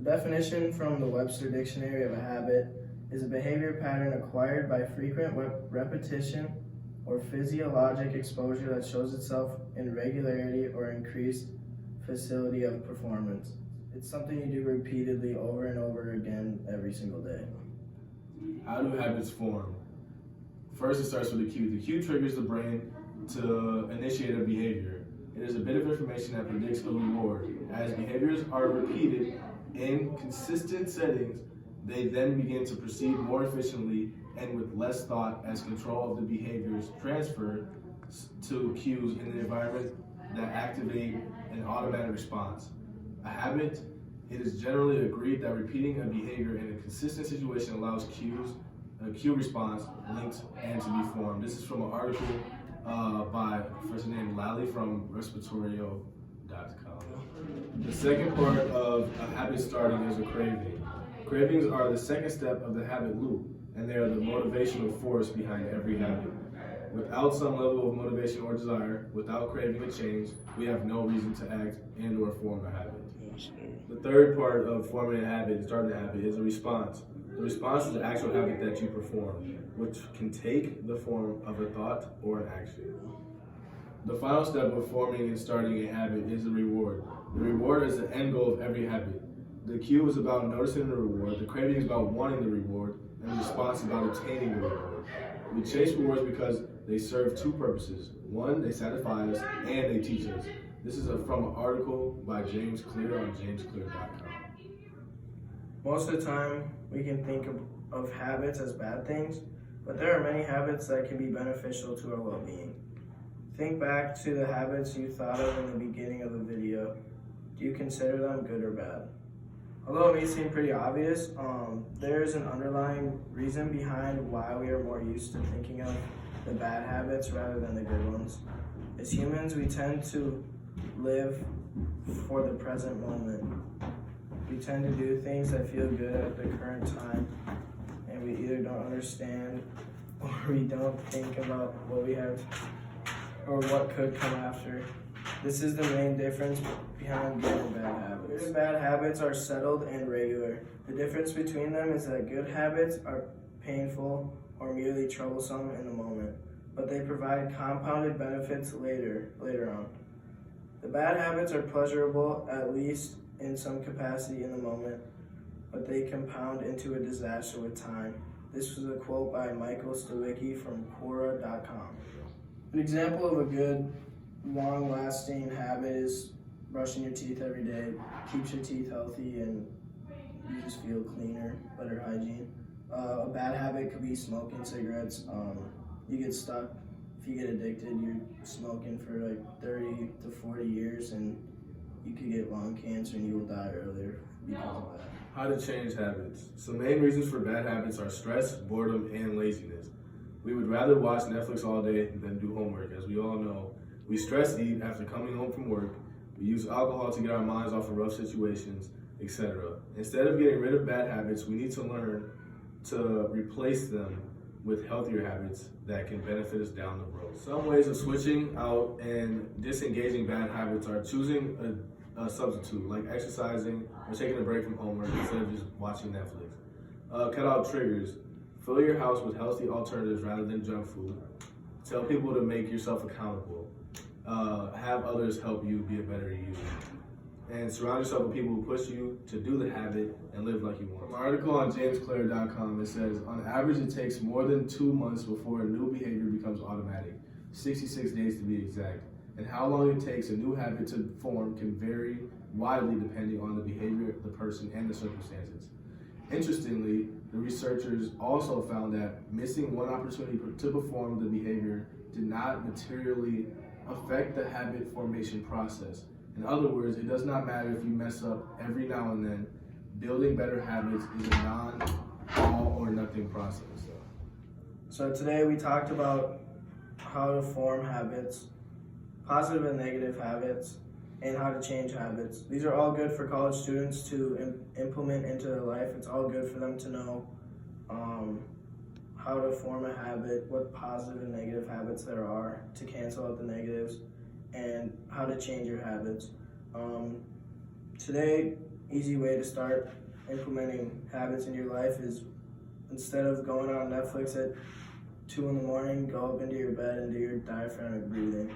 The definition from the Webster Dictionary of a habit is a behavior pattern acquired by frequent repetition or physiologic exposure that shows itself in regularity or increased facility of performance. It's something you do repeatedly over and over again every single day. How do habits form? First, it starts with a cue. The cue triggers the brain to initiate a behavior. It is a bit of information that predicts a reward. As behaviors are repeated in consistent settings, they then begin to proceed more efficiently and with less thought as control of the behaviors transfer to cues in the environment that activate an automatic response. A habit, it is generally agreed that repeating a behavior in a consistent situation allows a cue response linked and to be formed. This is from an article by a professor named Lally from respiratorio.com. The second part of a habit starting is a craving. Cravings are the second step of the habit loop, and they are the motivational force behind every habit. Without some level of motivation or desire, without craving a change, we have no reason to act and or form a habit. The third part of forming a habit, starting a habit, is a response. The response is the actual habit that you perform, which can take the form of a thought or an action. The final step of forming and starting a habit is the reward. The reward is the end goal of every habit. The cue is about noticing the reward, the craving is about wanting the reward, and the response is about obtaining the reward. We chase rewards because they serve two purposes. One, they satisfy us, and they teach us. This is from an article by James Clear on jamesclear.com. Most of the time, we can think of habits as bad things, but there are many habits that can be beneficial to our well-being. Think back to the habits you thought of in the beginning of the video. Do you consider them good or bad? Although it may seem pretty obvious, there is an underlying reason behind why we are more used to thinking of the bad habits rather than the good ones. As humans, we tend to live for the present moment. We tend to do things that feel good at the current time, and we either don't understand or we don't think about what we have or what could come after. This is the main difference behind good and bad habits. Good and bad habits are settled and regular. The difference between them is that good habits are painful or merely troublesome in the moment, but they provide compounded benefits later on. The bad habits are pleasurable, at least in some capacity in the moment, but they compound into a disaster with time. This was a quote by Michael Stawicki from Quora.com. An example of a good, long-lasting habit is brushing your teeth every day. Keeps your teeth healthy and you just feel cleaner, better hygiene. A bad habit could be smoking cigarettes. You get stuck. If you get addicted, you're smoking for like 30 to 40 years and you could get lung cancer and you will die earlier because of that. How to change habits. Some main reasons for bad habits are stress, boredom, and laziness. We would rather watch Netflix all day than do homework. As we all know, we stress eat after coming home from work. We use alcohol to get our minds off of rough situations, etc. Instead of getting rid of bad habits, we need to learn to replace them with healthier habits that can benefit us down the road. Some ways of switching out and disengaging bad habits are choosing a substitute, like exercising or taking a break from homework instead of just watching Netflix. Cut out triggers. Fill your house with healthy alternatives rather than junk food. Tell people to make yourself accountable. Have others help you be a better you. And surround yourself with people who push you to do the habit and live like you want. An article on jamesclear.com, it says, on average, it takes more than 2 months before a new behavior becomes automatic, 66 days to be exact. And how long it takes a new habit to form can vary widely depending on the behavior, the person, and the circumstances. Interestingly, the researchers also found that missing one opportunity to perform the behavior did not materially affect the habit formation process. In other words, it does not matter if you mess up every now and then. Building better habits is a non-all or nothing process. So today we talked about how to form habits, positive and negative habits, and how to change habits. These are all good for college students to implement into their life. It's all good for them to know how to form a habit, what positive and negative habits there are to cancel out the negatives, and how to change your habits. Today easy way to start implementing habits in your life is, instead of going on Netflix at 2 in the morning, go up into your bed and do your diaphragmatic breathing.